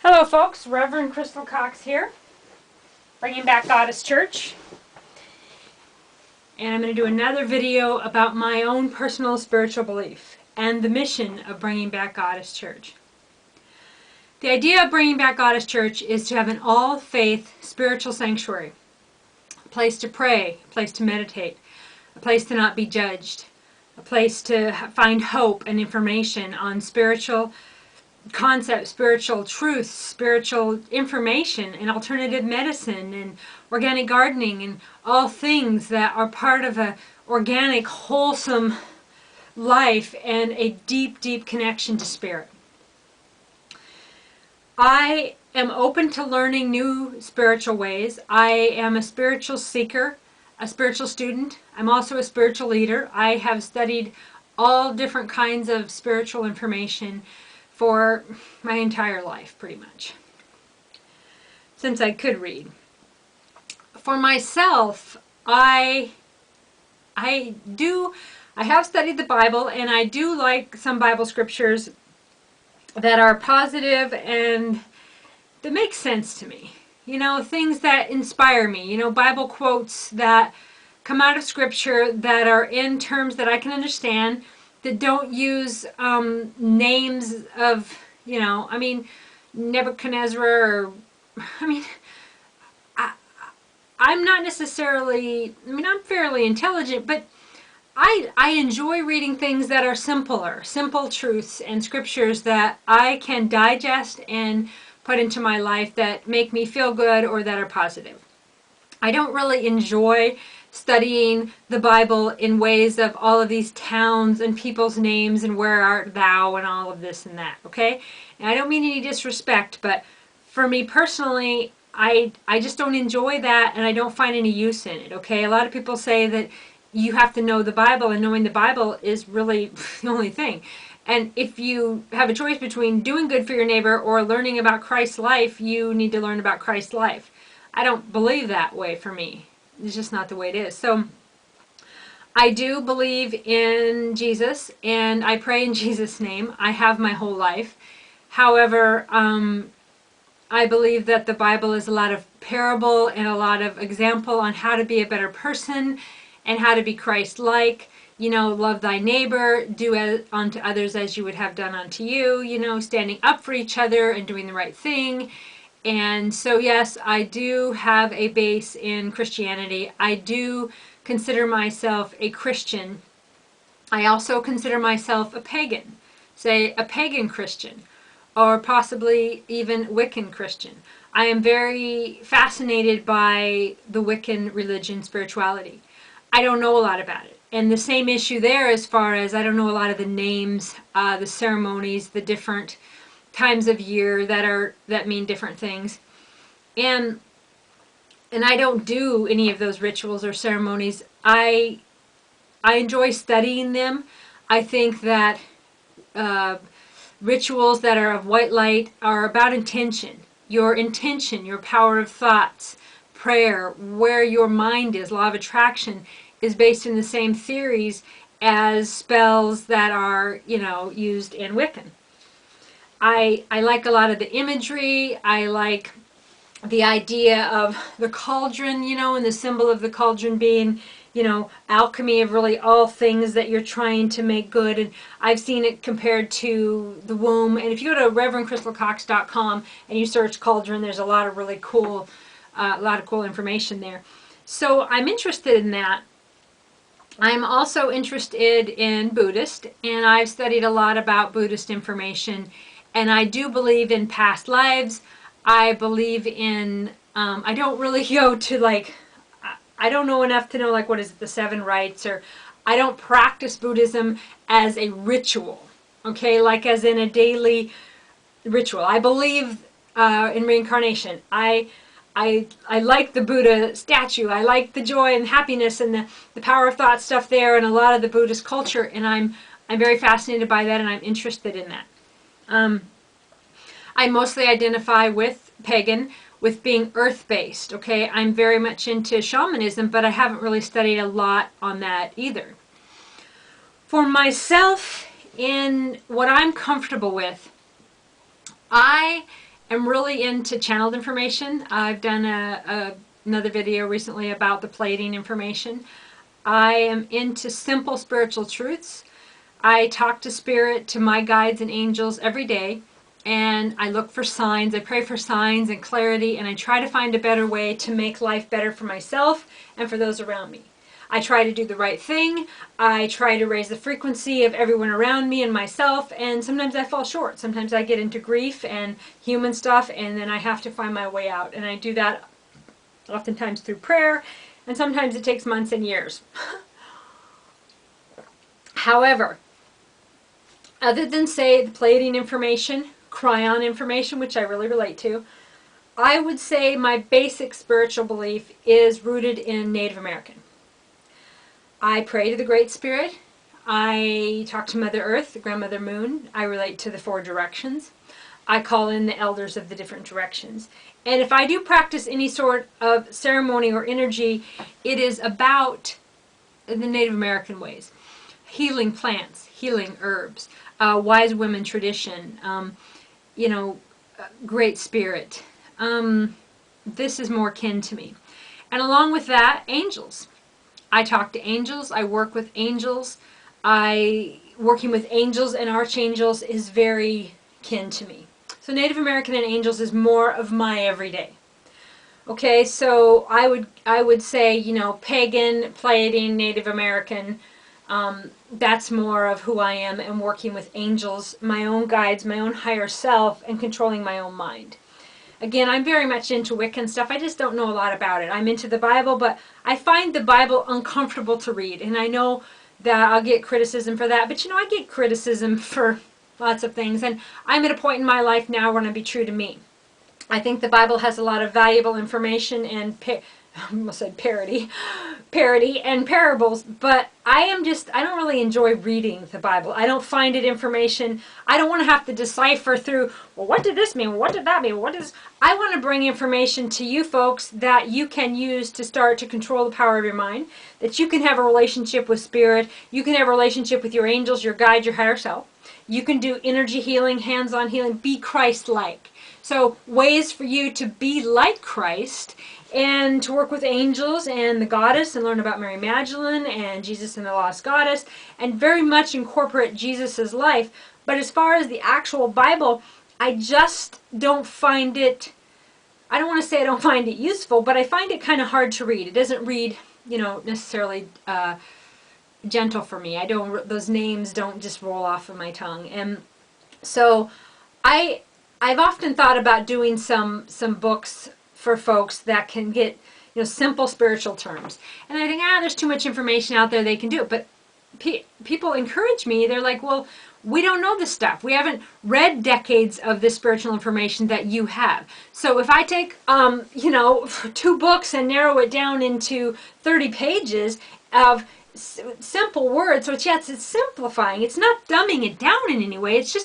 Hello folks, Reverend Crystal Cox here, bringing back Goddess Church. And I'm going to do another video about my own personal spiritual belief and the mission of bringing back Goddess Church. The idea of bringing back Goddess Church is to have an all-faith spiritual sanctuary, a place to pray, a place to meditate, a place to not be judged, a place to find hope and information on spiritual concepts, spiritual truths, spiritual information, and alternative medicine, and organic gardening, and all things that are part of a organic, wholesome life and a deep, deep connection to spirit. I am open to learning new spiritual ways. I am a spiritual seeker, a spiritual student. I'm also a spiritual leader. I have studied all different kinds of spiritual information for my entire life, pretty much, since I could read. For myself, I have studied the Bible, and I do like some Bible scriptures that are positive and that make sense to me. You know, things that inspire me. You know, Bible quotes that come out of Scripture that are in terms that I can understand, that don't use names of, Nebuchadnezzar, or, I'm not necessarily, I'm fairly intelligent, but I enjoy reading things that are simple truths and scriptures that I can digest and put into my life that make me feel good or that are positive. I don't really enjoy studying the Bible in ways of all of these towns and people's names and where art thou and all of this and that, okay? And I don't mean any disrespect, but for me personally, I just don't enjoy that, and I don't find any use in it, okay? A lot of people say that you have to know the Bible, and knowing the Bible is really the only thing. And if you have a choice between doing good for your neighbor or learning about Christ's life, you need to learn about Christ's life. I don't believe that way for me. It's just not the way it is. So I do believe in Jesus, and I pray in Jesus' name. I have my whole life. However, I believe that the Bible is a lot of parable and a lot of example on how to be a better person and how to be Christ-like. You know, love thy neighbor, do unto others as you would have done unto you, you know, standing up for each other and doing the right thing. And so, yes, I do have a base in Christianity. I do consider myself a Christian. I also consider myself a pagan, say a pagan Christian, or possibly even Wiccan Christian. I am very fascinated by the Wiccan religion, spirituality. I don't know a lot about it. And the same issue there, as far as I don't know a lot of the names, the ceremonies, the different times of year that mean different things, and I don't do any of those rituals or ceremonies. I enjoy studying them. I think that rituals that are of white light are about intention, your power of thoughts, prayer, where your mind is. Law of attraction is based in the same theories as spells that are, used in Wiccan. I like a lot of the imagery. I like the idea of the cauldron, and the symbol of the cauldron being, alchemy of really all things that you're trying to make good. And I've seen it compared to the womb. And if you go to reverendcrystalcox.com and you search cauldron, there's a lot of really cool, information there. So I'm interested in that. I'm also interested in Buddhist, and I've studied a lot about Buddhist information. And I do believe in past lives. I believe in, I don't really go to I don't know enough to know what is it, the 7 rites, or I don't practice Buddhism as a ritual, okay, like as in a daily ritual. I believe in reincarnation. I like the Buddha statue. I like the joy and happiness and the power of thought stuff there, and a lot of the Buddhist culture, and I'm very fascinated by that, and I'm interested in that. I mostly identify with pagan, with being earth-based, okay? I'm very much into shamanism, but I haven't really studied a lot on that either. For myself, in what I'm comfortable with, I am really into channeled information. I've done another video recently about the Pleiadian information. I am into simple spiritual truths. I talk to spirit, to my guides and angels every day, and I look for signs. I pray for signs and clarity, and I try to find a better way to make life better for myself and for those around me. I try to do the right thing. I try to raise the frequency of everyone around me and myself, and sometimes I fall short. Sometimes I get into grief and human stuff, and then I have to find my way out. And I do that oftentimes through prayer, and sometimes it takes months and years. However, other than, say, the Pleiadian information, Cryon information, which I really relate to, I would say my basic spiritual belief is rooted in Native American. I pray to the Great Spirit. I talk to Mother Earth, the Grandmother Moon. I relate to the 4 directions. I call in the elders of the different directions. And if I do practice any sort of ceremony or energy, it is about the Native American ways. Healing plants, healing herbs, wise women tradition, Great Spirit. This is more kin to me. And along with that, angels. I talk to angels. I work with angels. Working with angels and archangels is very kin to me. So Native American and angels is more of my everyday. Okay, so I would say, pagan, Pleiadian, Native American. That's more of who I am, and working with angels, my own guides, my own higher self, and controlling my own mind. Again, I'm very much into Wiccan stuff. I just don't know a lot about it. I'm into the Bible, but I find the Bible uncomfortable to read. And I know that I'll get criticism for that. But, I get criticism for lots of things. And I'm at a point in my life now where I'm going to be true to me. I think the Bible has a lot of valuable information and I almost said parody and parables, but I don't really enjoy reading the Bible. I don't find it information. I don't want to have to decipher through, well, what did this mean? What did that mean? I want to bring information to you folks that you can use to start to control the power of your mind, that you can have a relationship with spirit, you can have a relationship with your angels, your guide, your higher self. You can do energy healing, hands-on healing, be Christ-like. So ways for you to be like Christ and to work with angels and the goddess and learn about Mary Magdalene and Jesus and the Lost Goddess and very much incorporate Jesus's life. But as far as the actual Bible, I just don't find it, I don't want to say I don't find it useful, but I find it kind of hard to read. It doesn't read, necessarily gentle for me. Those names don't just roll off of my tongue. And so I've often thought about doing some books for folks that can get, simple spiritual terms. And I think, there's too much information out there, they can do it. But people encourage me. They're like, well, we don't know this stuff. We haven't read decades of this spiritual information that you have. So if I take, 2 books and narrow it down into 30 pages of simple words, which yes, it's simplifying. It's not dumbing it down in any way. It's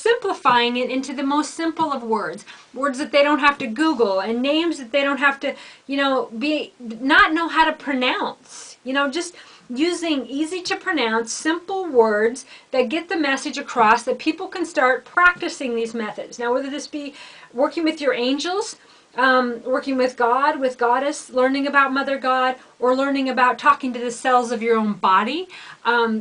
simplifying it into the most simple of words that they don't have to Google, and names that they don't have to, not know how to pronounce. Just using easy to pronounce, simple words that get the message across, that people can start practicing these methods. Now, whether this be working with your angels, working with God, with Goddess, learning about Mother God, or learning about talking to the cells of your own body,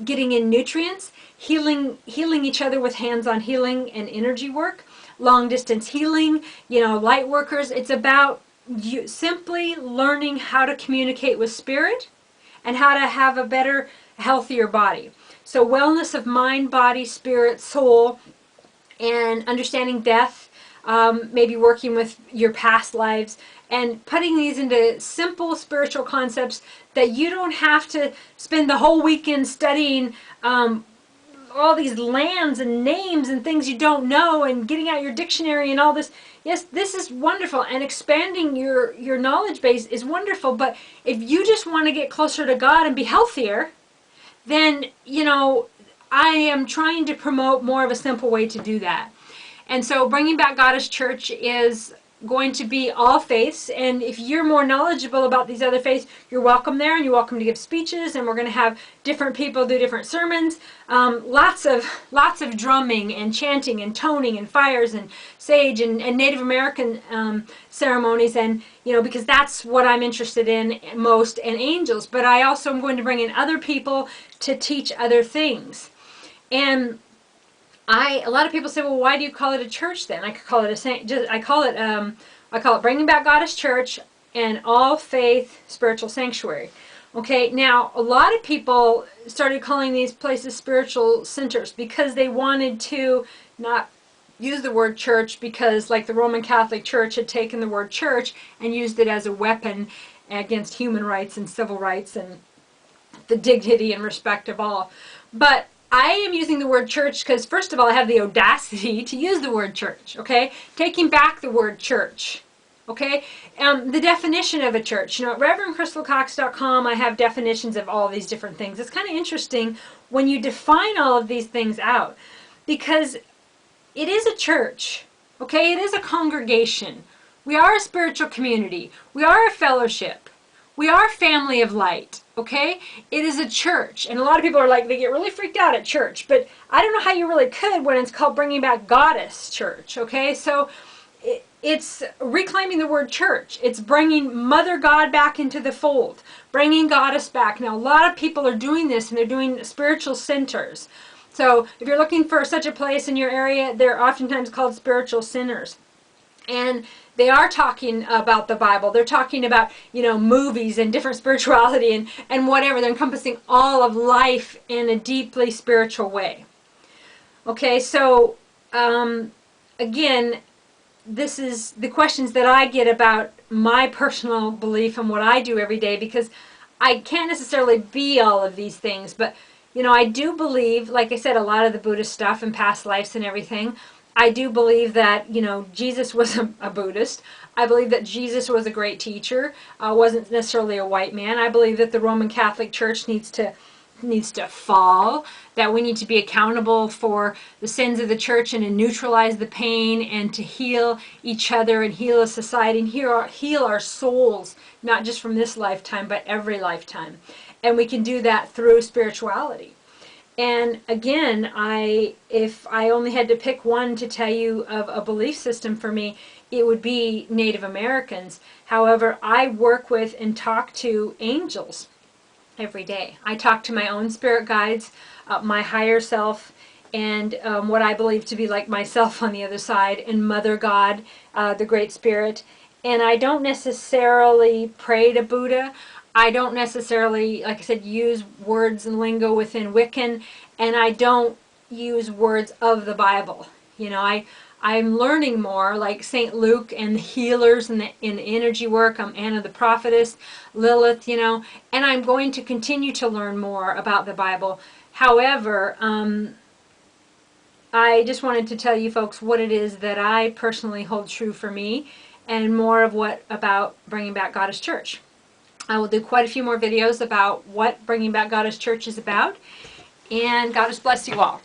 getting in nutrients, healing each other with hands-on healing and energy work, long distance healing, light workers. It's about you simply learning how to communicate with spirit and how to have a better, healthier body. So wellness of mind, body, spirit, soul, and understanding death, maybe working with your past lives, and putting these into simple spiritual concepts that you don't have to spend the whole weekend studying all these lands and names and things you don't know and getting out your dictionary and all this. Yes, this is wonderful, and expanding your knowledge base is wonderful, but if you just want to get closer to God and be healthier, then, I am trying to promote more of a simple way to do that. And so bringing back Goddess Church is going to be all faiths, and if you're more knowledgeable about these other faiths, you're welcome there, and you're welcome to give speeches, and we're going to have different people do different sermons, lots of drumming and chanting and toning and fires and sage and Native American ceremonies, and because that's what I'm interested in most, and angels. But I also am going to bring in other people to teach other things. And a lot of people say, well, why do you call it a church then? I could call it I call it Bringing Back Goddess Church and All Faith Spiritual Sanctuary. Okay, now a lot of people started calling these places spiritual centers because they wanted to not use the word church, because like the Roman Catholic Church had taken the word church and used it as a weapon against human rights and civil rights and the dignity and respect of all. But I am using the word church because, first of all, I have the audacity to use the word church, okay? Taking back the word church, okay? The definition of a church. At reverendcrystalcox.com, I have definitions of all these different things. It's kind of interesting when you define all of these things out, because it is a church, okay? It is a congregation. We are a spiritual community. We are a fellowship. We are a family of light, okay? It is a church. And a lot of people are like, they get really freaked out at church. But I don't know how you really could when it's called Bringing Back Goddess Church, okay? So it's reclaiming the word church. It's bringing Mother God back into the fold, bringing Goddess back. Now, a lot of people are doing this, and they're doing spiritual centers. So if you're looking for such a place in your area, they're oftentimes called spiritual centers. And they are talking about the Bible. They're talking about, movies and different spirituality and whatever. They're encompassing all of life in a deeply spiritual way. Okay, so again, this is the questions that I get about my personal belief and what I do every day, because I can't necessarily be all of these things. But, I do believe, like I said, a lot of the Buddhist stuff and past lives and everything. I do believe that, Jesus was a Buddhist. I believe that Jesus was a great teacher, wasn't necessarily a white man. I believe that the Roman Catholic Church needs to fall, that we need to be accountable for the sins of the church and to neutralize the pain and to heal each other and heal a society and heal our souls, not just from this lifetime, but every lifetime. And we can do that through spirituality. And again, if I only had to pick one to tell you of a belief system for me, it would be Native Americans. However, I work with and talk to angels every day. I talk to my own spirit guides, my higher self, and what I believe to be like myself on the other side, and Mother God, the Great Spirit. And I don't necessarily pray to Buddha. I don't necessarily, like I said, use words and lingo within Wiccan, and I don't use words of the Bible. I'm learning more, like St. Luke and the healers and in the energy work. I'm Anna the Prophetess, Lilith, and I'm going to continue to learn more about the Bible. However, I just wanted to tell you folks what it is that I personally hold true for me, and more of what about Bringing Back Goddess Church. I will do quite a few more videos about what Bringing Back Goddess Church is about, and God bless you all.